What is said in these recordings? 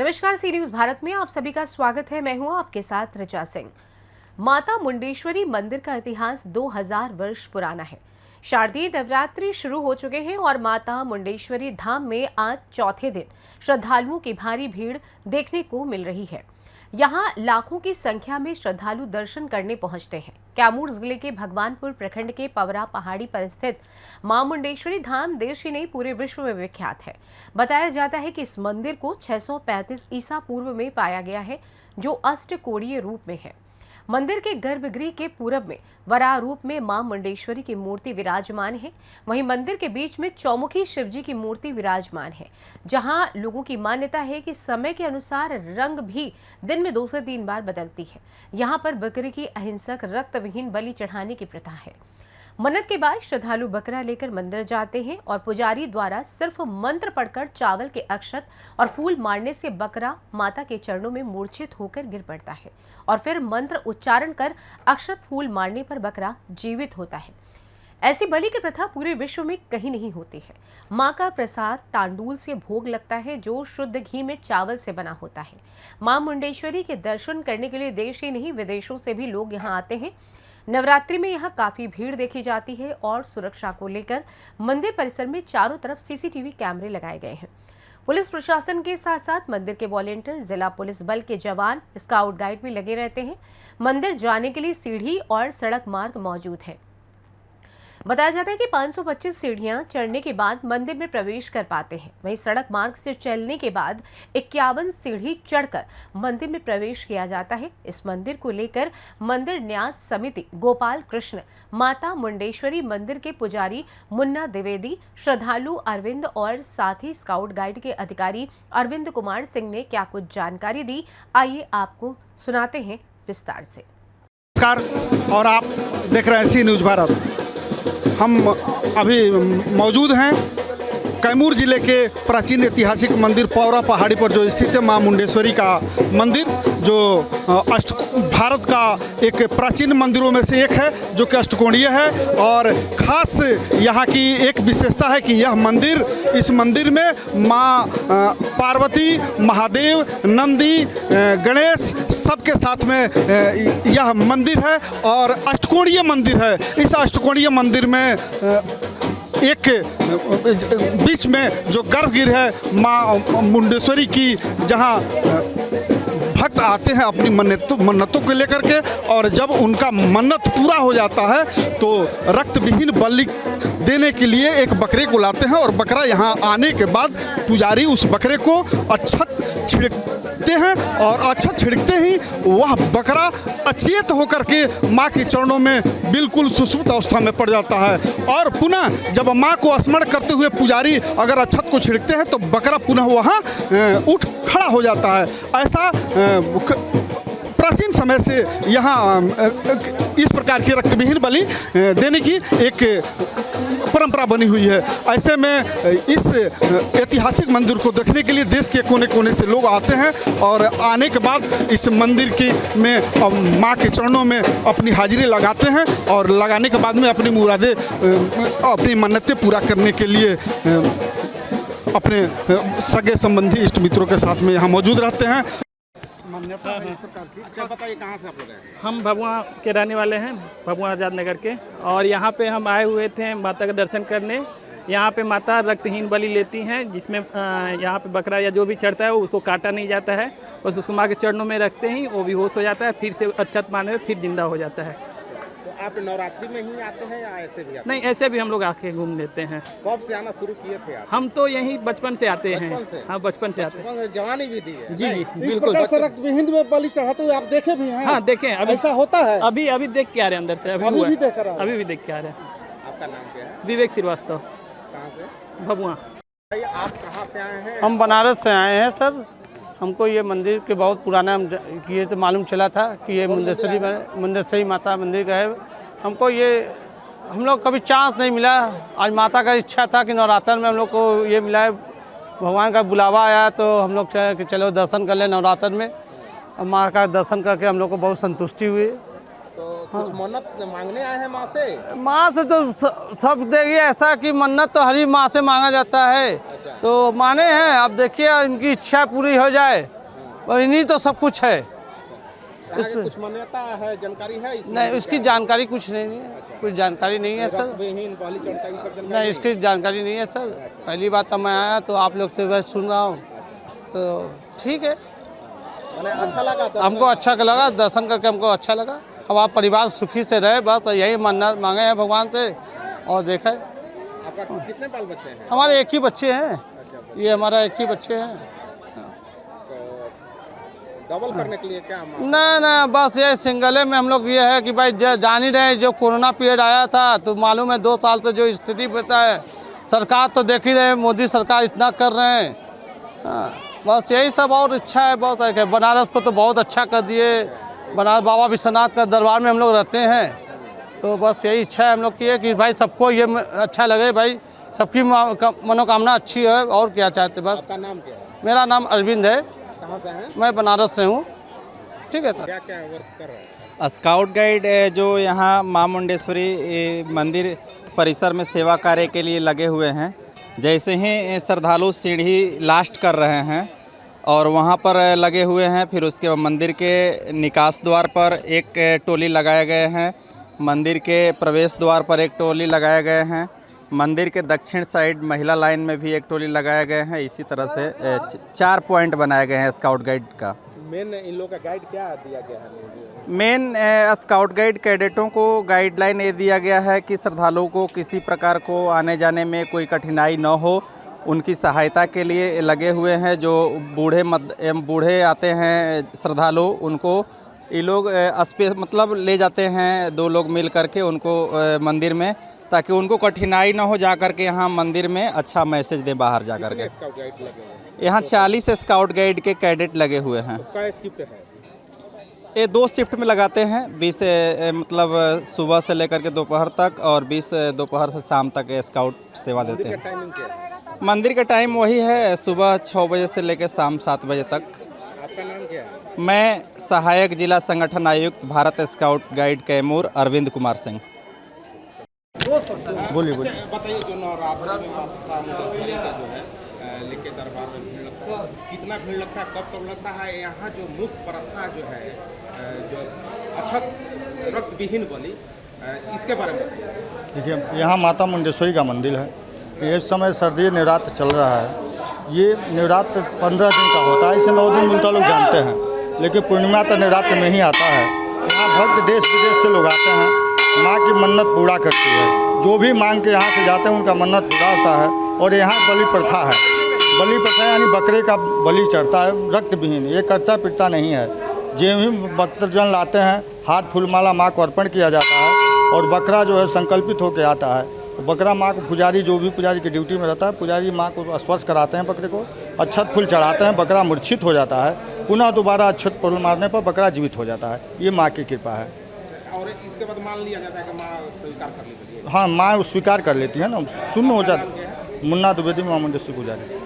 नमस्कार, सी न्यूज भारत में आप सभी का स्वागत है। मैं हूं आपके साथ ऋचा सिंह। माता मुंडेश्वरी मंदिर का इतिहास 2000 वर्ष पुराना है। शारदीय नवरात्रि शुरू हो चुके हैं और माता मुंडेश्वरी धाम में आज चौथे दिन श्रद्धालुओं की भारी भीड़ देखने को मिल रही है। यहाँ लाखों की संख्या में श्रद्धालु दर्शन करने पहुंचते हैं। कैमूर जिले के भगवानपुर प्रखंड के पवरा पहाड़ी पर स्थित मां मुंडेश्वरी धाम देश ही नहीं पूरे विश्व में विख्यात है। बताया जाता है कि इस मंदिर को 635 ईसा पूर्व में पाया गया है, जो अष्टकोणीय रूप में है। मंदिर के गर्भगृह के पूरब में वराह रूप में मां मुंडेश्वरी की मूर्ति विराजमान है। वहीं मंदिर के बीच में चौमुखी शिवजी की मूर्ति विराजमान है, जहां लोगों की मान्यता है कि समय के अनुसार रंग भी दिन में 2 से 3 बार बदलती है। यहां पर बकरे की अहिंसक रक्त विहीन बलि चढ़ाने की प्रथा है। मन्नत के बाद श्रद्धालु बकरा लेकर मंदिर जाते हैं और पुजारी द्वारा सिर्फ मंत्र पढ़कर चावल के अक्षत और फूल मारने से बकरा माता के चरणों में मूर्छित होकर गिर पड़ता है और फिर मंत्र उच्चारण कर अक्षत फूल मारने पर बकरा जीवित होता है। ऐसी बलि की प्रथा पूरे विश्व में कहीं नहीं होती है। मां का प्रसाद तांडूल से भोग लगता है, जो शुद्ध घी में चावल से बना होता है। मां मुंडेश्वरी के दर्शन करने के लिए देश ही नहीं विदेशों से भी लोग यहाँ आते हैं। नवरात्रि में यहाँ काफी भीड़ देखी जाती है और सुरक्षा को लेकर मंदिर परिसर में चारों तरफ सीसीटीवी कैमरे लगाए गए हैं। पुलिस प्रशासन के साथ साथ मंदिर के वॉलेंटियर, जिला पुलिस बल के जवान, स्काउट गाइड भी लगे रहते हैं। मंदिर जाने के लिए सीढ़ी और सड़क मार्ग मौजूद है। बताया जाता है कि 525 सीढ़ियां चढ़ने के बाद मंदिर में प्रवेश कर पाते हैं। वहीं सड़क मार्ग से चलने के बाद 51 सीढ़ी चढ़कर मंदिर में प्रवेश किया जाता है। इस मंदिर को लेकर मंदिर न्यास समिति गोपाल कृष्ण, माता मुंडेश्वरी मंदिर के पुजारी मुन्ना द्विवेदी, श्रद्धालु अरविंद और साथ ही स्काउट गाइड के अधिकारी अरविंद कुमार सिंह ने क्या कुछ जानकारी दी, आइए आपको सुनाते हैं विस्तार से। नमस्कार, और आप देख रहे हैं सी न्यूज भारत। हम अभी मौजूद हैं कैमूर जिले के प्राचीन ऐतिहासिक मंदिर पौरा पहाड़ी पर जो स्थित है मां मुंडेश्वरी का मंदिर, जो भारत का एक प्राचीन मंदिरों में से एक है, जो कि अष्टकोणीय है। और ख़ास यहाँ की एक विशेषता है कि यह मंदिर, इस मंदिर में मां पार्वती, महादेव, नंदी, गणेश सबके साथ में यह मंदिर है और अष्टकोणीय मंदिर है। इस अष्टकोणीय मंदिर में एक बीच में जो गर्भगृह है मां मुंडेश्वरी की, जहां भक्त आते हैं अपनी मन्नतों को लेकर के, और जब उनका मन्नत पूरा हो जाता है तो रक्त विहीन बलि देने के लिए एक बकरे को लाते हैं और बकरा यहाँ आने के बाद पुजारी उस बकरे को अक्षत छिड़कते हैं और अक्षत छिड़कते ही वह बकरा अचेत होकर के माँ के चरणों में बिल्कुल सुषुप्त अवस्था में पड़ जाता है। और पुनः जब माँ को स्मरण करते हुए पुजारी अगर अक्षत को छिड़कते हैं तो बकरा पुनः वहाँ उठ खड़ा हो जाता है। ऐसा प्राचीन समय से यहाँ इस प्रकार की रक्तविहीन बलि देने की एक परंपरा बनी हुई है। ऐसे में इस ऐतिहासिक मंदिर को देखने के लिए देश के कोने कोने से लोग आते हैं और आने के बाद इस मंदिर की में माँ के चरणों में अपनी हाजिरी लगाते हैं और लगाने के बाद में अपनी मुरादें, अपनी मन्नतें पूरा करने के लिए अपने सगे संबंधी इष्ट मित्रों के साथ में यहाँ मौजूद रहते हैं। मान्यता है इस प्रकार की। अच्छा बताइए, कहाँ से आप लोग हैं? हम भभुआ के रहने वाले हैं, भभुआ आज़ाद नगर के, और यहाँ पे हम आए हुए थे माता का दर्शन करने। यहाँ पे माता रक्तहीन बलि लेती हैं, जिसमें यहाँ पे बकरा या जो भी चढ़ता है उसको काटा नहीं जाता है, बस उसको माँ के चरणों में रखते ही वो बेहोश हो जाता है, फिर से अक्षत मारने फिर जिंदा हो जाता है। तो आप नवरात्रि में ही आते हैं या ऐसे भी आते नहीं, ऐसे भी हम लोग आके घूम लेते हैं। कब से आना शुरू किए थे आप? हम तो यहीं बचपन से आते हैं। हाँ, बचपन से आते हैं। जवानी भी दी है जी, इस प्रकार से रक्तविहीन में बलि चढ़ाते हुए आप देखे भी हैं? हाँ, देखे। अभी ऐसा होता है? अभी देख के आ रहे हैं अंदर से। अभी भी देख रहे हैं? अभी भी देख के आ रहे हैं। आपका नाम क्या है? विवेक श्रीवास्तव। कहाँ से? भभुआ। आप कहाँ से आए हैं? हम बनारस से आए हैं सर। हमको ये मंदिर के बहुत पुराना ये तो मालूम चला था कि ये मुंडेश्वरी माता मंदिर का है। हमको ये हम लोग कभी चांस नहीं मिला। आज माता का इच्छा था कि नवरात्र में हम लोग को ये मिला है, भगवान का बुलावा आया तो हम लोग चाहे कि चलो दर्शन कर ले नवरात्र में। और माँ का दर्शन करके हम लोग को बहुत संतुष्टि हुई। तो कुछ मन्नत मांगने आए हैं माँ से? माँ से तो सब देखिए, ऐसा कि मन्नत तो हरी माँ से मांगा जाता है। तो माने हैं, अब देखिए इनकी इच्छा पूरी हो जाए और इन्हीं तो सब कुछ है। यहाँ के कुछ मान्यता है, जानकारी है इसमें? नहीं, इसकी जानकारी कुछ नहीं है, कुछ जानकारी नहीं है सर। रक्तहीन बलि चढ़ता है, ये सब जानकारी नहीं, इसकी जानकारी नहीं है सर। पहली बात तो मैं आया तो आप लोग से बस सुन रहा हूँ, तो ठीक है, मैंने अच्छा लगा दर्शन हमको अच्छा लगा, दर्शन करके हमको अच्छा लगा। हमारा परिवार सुखी से रहे, बस यही मन्नत मांगे हैं भगवान से। और देखें, आपका कितने बाल बच्चे हैं? हमारे एक ही बच्चे हैं, ये हमारा एक ही बच्चे हैं। डबल करने के लिए क्या ना बस ये सिंगले में हम लोग ये है कि भाई जान ही रहे, जो कोरोना पीरियड आया था तो मालूम है 2 साल से जो स्थिति बता है, सरकार तो देख ही रहे, मोदी सरकार इतना कर रहे हैं। हाँ, बस यही सब और इच्छा है बहुत है। बनारस को तो बहुत अच्छा कर दिए, बनारस बाबा विश्वनाथ का दरबार में हम लोग रहते हैं, तो बस यही इच्छा है हम लोग की है कि भाई सबको ये अच्छा लगे, भाई सबकी मनोकामना अच्छी है, और क्या चाहते बस। आपका नाम क्या है? मेरा नाम अरविंद है, कहाँ से हैं? मैं बनारस से हूँ। ठीक है सर। क्या क्या वर्क कर रहे हैं? स्काउट गाइड जो यहाँ माँ मुंडेश्वरी मंदिर परिसर में सेवा कार्य के लिए लगे हुए हैं। जैसे ही श्रद्धालु सीढ़ी लास्ट कर रहे हैं और वहाँ पर लगे हुए हैं, फिर उसके बाद मंदिर के निकास द्वार पर एक टोली लगाए गए हैं, मंदिर के प्रवेश द्वार पर एक टोली लगाए गए हैं, मंदिर के दक्षिण साइड महिला लाइन में भी एक टोली लगाए गए हैं। इसी तरह से 4 पॉइंट बनाए गए हैं स्काउट गाइड का। मेन इन लोगों का गाइड क्या दिया गया है? मेन स्काउट गाइड कैडेटों को गाइडलाइन ये दिया गया है कि श्रद्धालुओं को किसी प्रकार को आने जाने में कोई कठिनाई न हो, उनकी सहायता के लिए लगे हुए हैं। जो बूढ़े आते हैं श्रद्धालु, उनको ये लोग मतलब ले जाते हैं 2 लोग मिल करके उनको मंदिर में, ताकि उनको कठिनाई ना हो, जा करके यहाँ मंदिर में अच्छा मैसेज दें बाहर जा करके। स्काउट गाइड लगे हुए हैं? यहाँ 40 स्काउट गाइड के कैडेट लगे हुए हैं। क्या शिफ्ट है? ये 2 शिफ्ट में लगाते हैं, 20 मतलब सुबह से लेकर के दोपहर तक, और 20 दोपहर से शाम तक स्काउट सेवा देते हैं। टाइमिंग क्या है? मंदिर का टाइम वही है, सुबह 6 बजे से लेकर शाम 7 बजे तक। आपका नाम क्या है? मैं सहायक जिला संगठन आयुक्त भारत स्काउट गाइड कैमूर अरविंद कुमार सिंह। बोलिए। बताइए, जो नवरात्र में माता मुंडेश्वरी का जो है लेके दरबार में भीड़ लगता है, कितना भीड़ लगता है, कब लगता है? यहाँ जो मुख्य प्रथा जो है, जो अक्षत रक्तविहीन बलि, इसके बारे में बताइए। देखिए, यहाँ माता मुंडेश्वरी का मंदिर है। इस समय सर्दी नवरात्र चल रहा है। ये नवरात्र 15 दिन का होता है, इसे 9 दिन मिलता लोग जानते हैं, लेकिन पूर्णिमा तो नवरात्र में ही आता है। यहाँ भक्त देश विदेश से लोग आते हैं, माँ की मन्नत पूरा करती है। जो भी मांग के यहाँ से जाते हैं उनका मन्नत पूरा होता है। और यहाँ बलि प्रथा है, बलि प्रथा यानी बकरे का बलि चढ़ता है रक्त विहीन, ये करता पिटता नहीं है। जो भी भक्तजन लाते हैं, हाथ फूलमाला माँ को अर्पण किया जाता है, और बकरा जो है संकल्पित होकर आता है। तो बकरा माँ को पुजारी, जो भी पुजारी की ड्यूटी में रहता है, पुजारी माँ को स्पर्श कराते हैं, बकरे को अक्षत फूल चढ़ाते हैं, बकरा मूर्छित हो जाता है, पुनः दोबारा अक्षत फूल मारने पर बकरा जीवित हो जाता है। ये माँ की कृपा है। और इसके बाद मान लिया जाता है कि माँ स्वीकार कर लेती है? हाँ, माँ स्वीकार कर लेती है ना, शून्य हो जाता है। मुन्ना द्विवेदी, माँ मुंडेश्वरी पुजारी।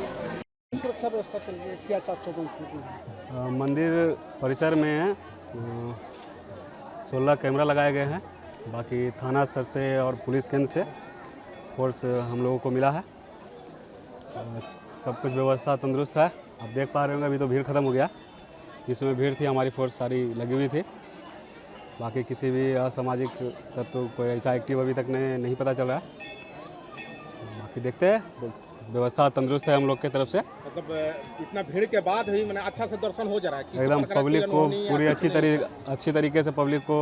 सुरक्षा व्यवस्था के लिए क्या चाहते? मंदिर परिसर में 16 कैमरा लगाए गए हैं। बाकी थाना स्तर से और पुलिस केंद्र से फोर्स हम लोगों को मिला है। सब कुछ व्यवस्था तंदुरुस्त है। आप देख पा रहे होंगे, अभी तो भीड़ ख़त्म हो गया। जिसमें भीड़ थी, हमारी फोर्स सारी लगी हुई थी। बाकी किसी भी असामाजिक तत्व कोई ऐसा एक्टिव अभी तक नहीं पता चल रहा है। बाकी देखते हैं, व्यवस्था तंदुरुस्त है हम लोग की तरफ से। मतलब इतना भीड़ के बाद भी मैंने अच्छा से दर्शन हो जा रहा है? एकदम पब्लिक को पूरी अच्छी तरीके से पब्लिक को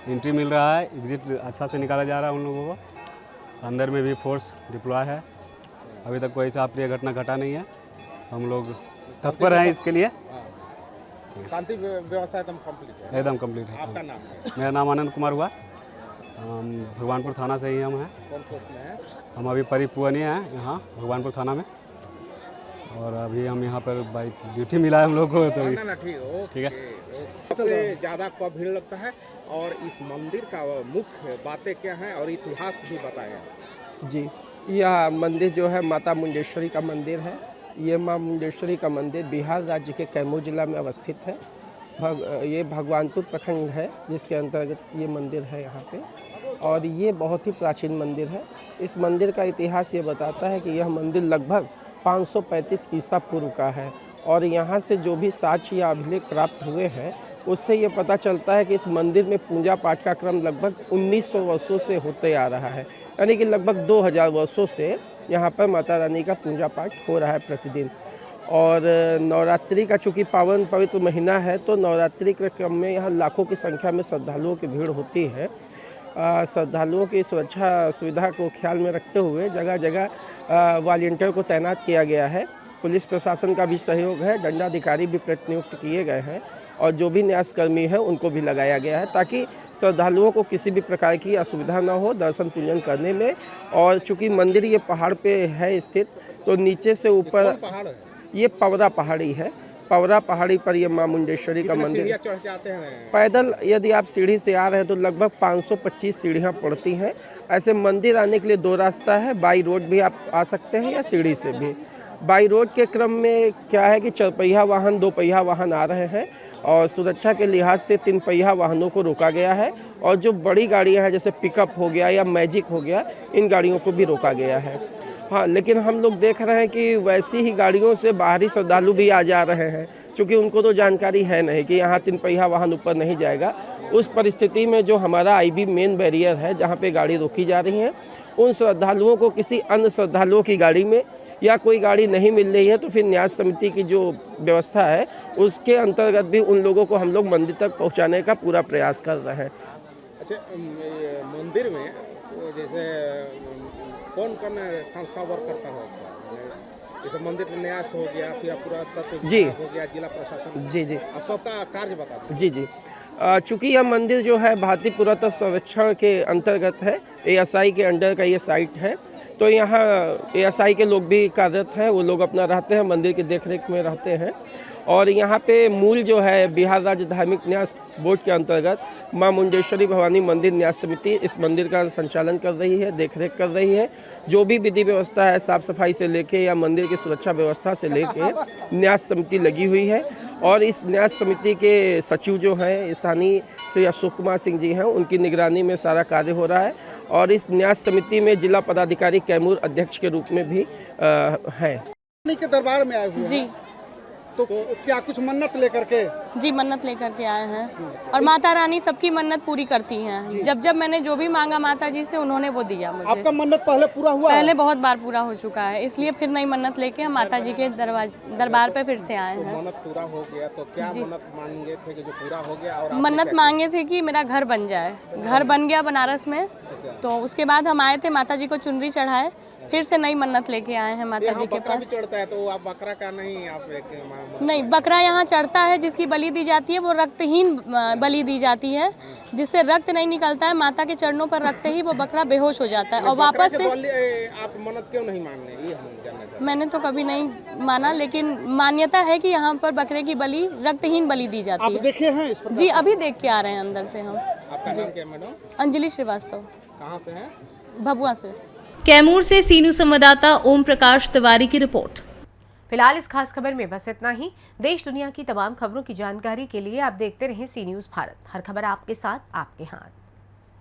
एंट्री मिल रहा है, एग्जिट अच्छा से निकाला जा रहा है उन लोगों को। अंदर में भी फोर्स डिप्लॉय है। अभी तक कोई ऐसा अप्रिय घटना घटा नहीं है। हम लोग तत्पर हैं इसके लिए। शांति व्यवस्था एकदम कंप्लीट है? एकदम कंप्लीट है। आपका नाम है? मेरा नाम आनंद कुमार हुआ। भगवानपुर थाना से ही हम हैं। कौन पोस्ट में है? हम अभी परिपुवनी हैं यहाँ भगवानपुर थाना में, और अभी हम यहाँ पर बाई ड्यूटी मिला है हम लोग को। तो ना ठीक है। सबसे ज़्यादा कब भीड़ लगता है, और इस मंदिर का मुख्य बातें क्या हैं, और इतिहास भी बताएं। जी, यह मंदिर जो है माता मुंडेश्वरी का मंदिर है। ये माँ मुंडेश्वरी का मंदिर बिहार राज्य के कैमूर जिला में अवस्थित है। ये भगवानपुर प्रखंड है, जिसके अंतर्गत ये मंदिर है यहाँ पे। और ये बहुत ही प्राचीन मंदिर है। इस मंदिर का इतिहास ये बताता है कि यह मंदिर लगभग 535 ईसा पूर्व का है, और यहाँ से जो भी साक्ष्य या अभिलेख प्राप्त हुए हैं उससे ये पता चलता है कि इस मंदिर में पूजा पाठ का क्रम लगभग 1900 वर्षों से होते आ रहा है, यानी कि लगभग 2000 वर्षों से यहाँ पर माता रानी का पूजा पाठ हो रहा है प्रतिदिन। और नवरात्रि का चूँकि पावन पवित्र महीना है तो नवरात्रि के क्रम में यहाँ लाखों की संख्या में श्रद्धालुओं की भीड़ होती है। श्रद्धालुओं की सुरक्षा सुविधा को ख्याल में रखते हुए जगह जगह वॉलंटियर को तैनात किया गया है। पुलिस प्रशासन का भी सहयोग है, दंडाधिकारी भी प्रतिनियुक्त किए गए हैं और जो भी न्यासकर्मी है उनको भी लगाया गया है ताकि श्रद्धालुओं को किसी भी प्रकार की असुविधा न हो दर्शन पूजन करने में। और चूँकि मंदिर ये पहाड़ पे है स्थित तो नीचे से ऊपर पहाड़ है? ये पवरा पहाड़ी है। पवरा पहाड़ी पर ये मां मुंडेश्वरी का मंदिर चढ़ के आते हैं? पैदल यदि आप सीढ़ी से आ रहे हैं तो लगभग 525 सीढ़ियाँ पड़ती हैं। ऐसे मंदिर आने के लिए 2 रास्ता है, बाई रोड भी आप आ सकते हैं या सीढ़ी से भी। बाई रोड के क्रम में क्या है कि 4 पहिया वाहन 2 पहिया वाहन आ रहे हैं और सुरक्षा के लिहाज से 3 पहिया वाहनों को रोका गया है और जो बड़ी गाड़ियां हैं जैसे पिकअप हो गया या मैजिक हो गया, इन गाड़ियों को भी रोका गया है। हाँ, लेकिन हम लोग देख रहे हैं कि वैसी ही गाड़ियों से बाहरी श्रद्धालु भी आ जा रहे हैं, क्योंकि उनको तो जानकारी है नहीं कि यहाँ 3 पहिया वाहन ऊपर नहीं जाएगा। उस परिस्थिति में जो हमारा IB मेन बैरियर है जहाँ पे गाड़ी रोकी जा रही है, उन श्रद्धालुओं को किसी अन्य श्रद्धालुओं की गाड़ी में या कोई गाड़ी नहीं मिल रही है तो फिर न्यास समिति की जो व्यवस्था है उसके अंतर्गत भी उन लोगों को हम लोग मंदिर तक पहुँचाने का पूरा प्रयास कर रहे हैं। अच्छा, मंदिर में जैसे कौन कौन संस्था वर्क करता है? जैसे मंदिर में न्यास हो गया, फिर पुरातत्व जी हो गया, जिला प्रशासन, जी सबका कार्य बता दो। जी चूँकि यह मंदिर जो है भारतीय पुरातत्व सर्वेक्षण के अंतर्गत है, ASI के अंडर का ये साइट है, तो यहाँ ASI के लोग भी कार्यरत हैं। वो लोग अपना रहते हैं, मंदिर की देखरेख में रहते हैं। और यहाँ पे मूल जो है बिहार राज्य धार्मिक न्यास बोर्ड के अंतर्गत मां मुंडेश्वरी भवानी मंदिर न्यास समिति इस मंदिर का संचालन कर रही है, देखरेख कर रही है। जो भी विधि व्यवस्था है साफ सफाई से लेके या मंदिर की सुरक्षा व्यवस्था से लेके न्यास समिति लगी हुई है। और इस न्यास समिति के सचिव जो हैं स्थानीय श्री अशोक कुमार सिंह जी हैं, उनकी निगरानी में सारा कार्य हो रहा है। और इस न्यास समिति में जिला पदाधिकारी कैमूर अध्यक्ष के रूप में भी हैं। के दरबार में आए हुए जी हैं, तो क्या कुछ मन्नत लेकर के? जी मन्नत लेकर के आए हैं और माता रानी सबकी मन्नत पूरी करती हैं। जब जब मैंने जो भी मांगा माता जी से उन्होंने वो दिया मुझे। आपका मन्नत पहले पूरा हुआ? पहले बहुत बार पूरा हो चुका है, इसलिए फिर नई मन्नत लेके हम माता जी के दरबार पे फिर से आए हैं। मन्नत पूरा हो गया तो क्या मन्नत मांगे थे कि जो पूरा हो गया? और मन्नत मांगे थे कि मेरा घर बन जाए। घर बन गया बनारस में, तो उसके बाद हम आए थे माता जी को चुनरी चढ़ाए, फिर से नई मन्नत लेके आए हैं माता जी के पास। चढ़ता है तो आप बकरा का नहीं, आप नहीं, बकरा यहाँ चढ़ता है, जिसकी बलि दी जाती है वो रक्तहीन बलि दी जाती है, जिससे रक्त नहीं निकलता है। माता के चरणों पर रखते ही वो बकरा बेहोश हो जाता है और वापस से। आप मन्नत क्यों नहीं मान रहे? ये हम जानना चाहते हैं। मैंने तो कभी नहीं माना, लेकिन मान्यता है कि यहाँ पर बकरे की बलि रक्तहीन बलि दी जाती है। आप देखे हैं इस जी, अभी देख के आ रहे हैं अंदर से हम। आपका नाम क्या मैडम? अंजलि श्रीवास्तव। कहाँ से हैं? भभुआ से। कैमूर से सीनू संवाददाता ओम प्रकाश तिवारी की रिपोर्ट। फिलहाल इस खास खबर में बस इतना ही। देश दुनिया की तमाम खबरों की जानकारी के लिए आप देखते रहें सी न्यूज़ भारत। हर खबर आपके साथ, आपके हाथ।